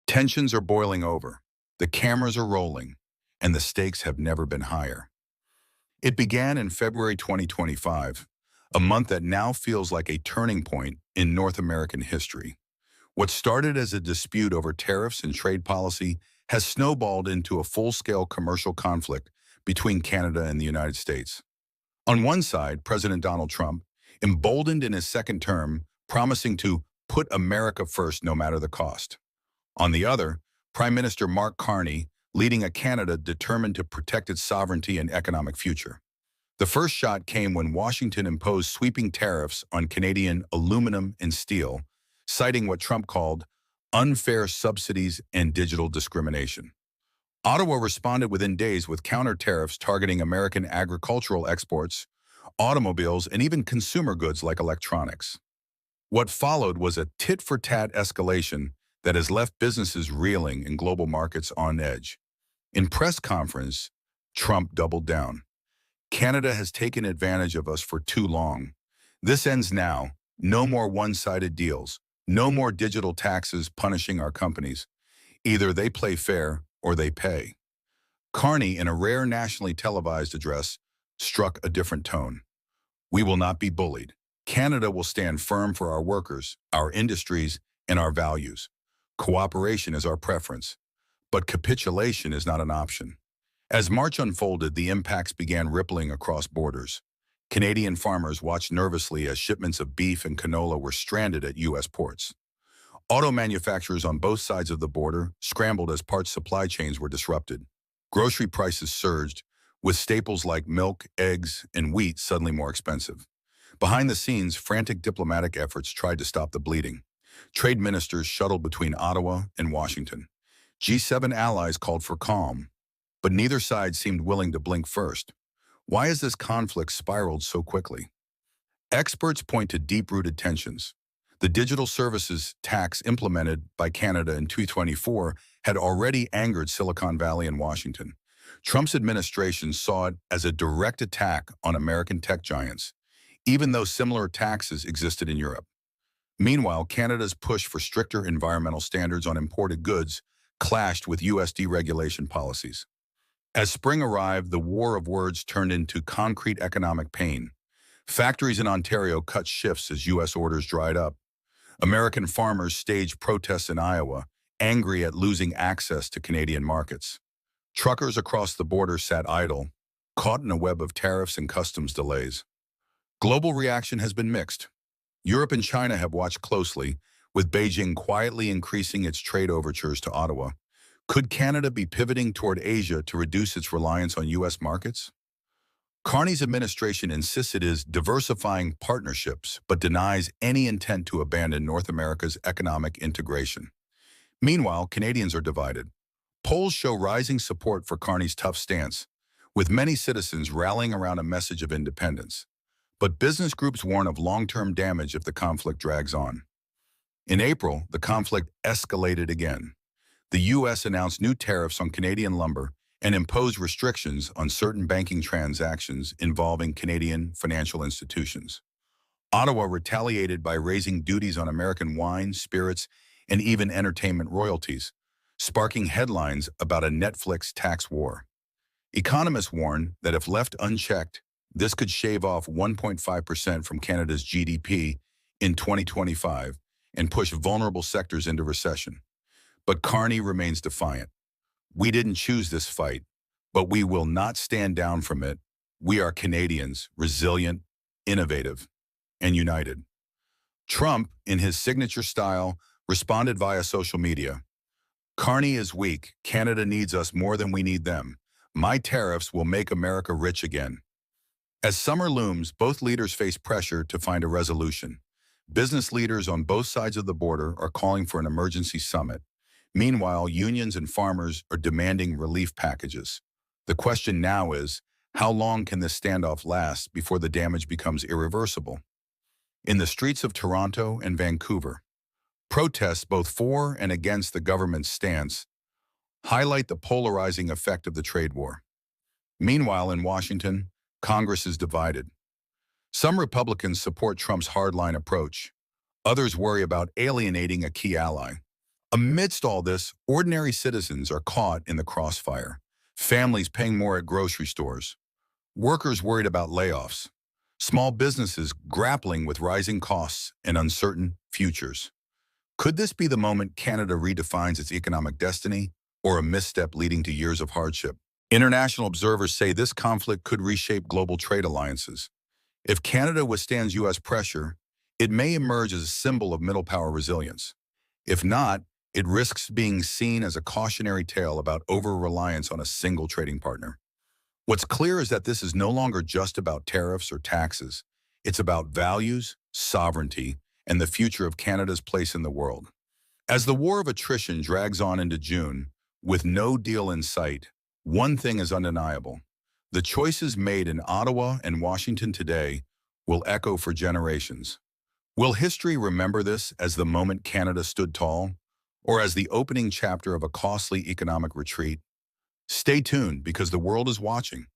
Tensions are boiling over, the cameras are rolling, and the stakes have never been higher. It began in February 2025, a month that now feels like a turning point in North American history. What started as a dispute over tariffs and trade policy has snowballed into a full-scale commercial conflict between Canada and the United States. On one side, President Donald Trump, emboldened in his second term, promising to put America first no matter the cost. On the other, Prime Minister Mark Carney, leading a Canada determined to protect its sovereignty and economic future. The first shot came when Washington imposed sweeping tariffs on Canadian aluminum and steel, citing what Trump called unfair subsidies and digital discrimination. Ottawa responded within days with counter tariffs targeting American agricultural exports, automobiles, and even consumer goods like electronics. What followed was a tit-for-tat escalation that has left businesses reeling and global markets on edge. In press conference, Trump doubled down. Canada has taken advantage of us for too long. This ends now. No more one-sided deals. No more digital taxes punishing our companies. Either they play fair or they pay. Carney, in a rare nationally televised address, struck a different tone. We will not be bullied. Canada will stand firm for our workers, our industries, and our values. Cooperation is our preference, but capitulation is not an option. As March unfolded, the impacts began rippling across borders. Canadian farmers watched nervously as shipments of beef and canola were stranded at U.S. ports. Auto manufacturers on both sides of the border scrambled as parts supply chains were disrupted. Grocery prices surged, with staples like milk, eggs, and wheat suddenly more expensive. Behind the scenes, frantic diplomatic efforts tried to stop the bleeding. Trade ministers shuttled between Ottawa and Washington. G7 allies called for calm, but neither side seemed willing to blink first. Why has this conflict spiraled so quickly? Experts point to deep-rooted tensions. The digital services tax implemented by Canada in 2024 had already angered Silicon Valley and Washington. Trump's administration saw it as a direct attack on American tech giants, even though similar taxes existed in Europe. Meanwhile, Canada's push for stricter environmental standards on imported goods clashed with U.S. deregulation policies. As spring arrived, the war of words turned into concrete economic pain. Factories in Ontario cut shifts as U.S. orders dried up. American farmers staged protests in Iowa, angry at losing access to Canadian markets. Truckers across the border sat idle, caught in a web of tariffs and customs delays. Global reaction has been mixed. Europe and China have watched closely, with Beijing quietly increasing its trade overtures to Ottawa. Could Canada be pivoting toward Asia to reduce its reliance on U.S. markets? Carney's administration insists it is diversifying partnerships, but denies any intent to abandon North America's economic integration. Meanwhile, Canadians are divided. Polls show rising support for Carney's tough stance, with many citizens rallying around a message of independence. But business groups warn of long-term damage if the conflict drags on. In April, the conflict escalated again. The U.S. announced new tariffs on Canadian lumber and imposed restrictions on certain banking transactions involving Canadian financial institutions. Ottawa retaliated by raising duties on American wine, spirits, and even entertainment royalties, sparking headlines about a Netflix tax war. Economists warn that if left unchecked, this could shave off 1.5% from Canada's GDP in 2025 and push vulnerable sectors into recession. But Carney remains defiant. We didn't choose this fight, but we will not stand down from it. We are Canadians, resilient, innovative, and united. Trump, in his signature style, responded via social media. Carney is weak. Canada needs us more than we need them. My tariffs will make America rich again. As summer looms, both leaders face pressure to find a resolution. Business leaders on both sides of the border are calling for an emergency summit. Meanwhile, unions and farmers are demanding relief packages. The question now is, how long can this standoff last before the damage becomes irreversible? In the streets of Toronto and Vancouver, protests both for and against the government's stance highlight the polarizing effect of the trade war. Meanwhile, in Washington, Congress is divided. Some Republicans support Trump's hardline approach. Others worry about alienating a key ally. Amidst all this, ordinary citizens are caught in the crossfire. Families paying more at grocery stores, workers worried about layoffs, small businesses grappling with rising costs and uncertain futures. Could this be the moment Canada redefines its economic destiny, or a misstep leading to years of hardship? International observers say this conflict could reshape global trade alliances. If Canada withstands U.S. pressure, it may emerge as a symbol of middle power resilience. If not, it risks being seen as a cautionary tale about over-reliance on a single trading partner. What's clear is that this is no longer just about tariffs or taxes. It's about values, sovereignty, and the future of Canada's place in the world. As the war of attrition drags on into June, with no deal in sight, one thing is undeniable. The choices made in Ottawa and Washington today will echo for generations. Will history remember this as the moment Canada stood tall, or as the opening chapter of a costly economic retreat? Stay tuned because the world is watching.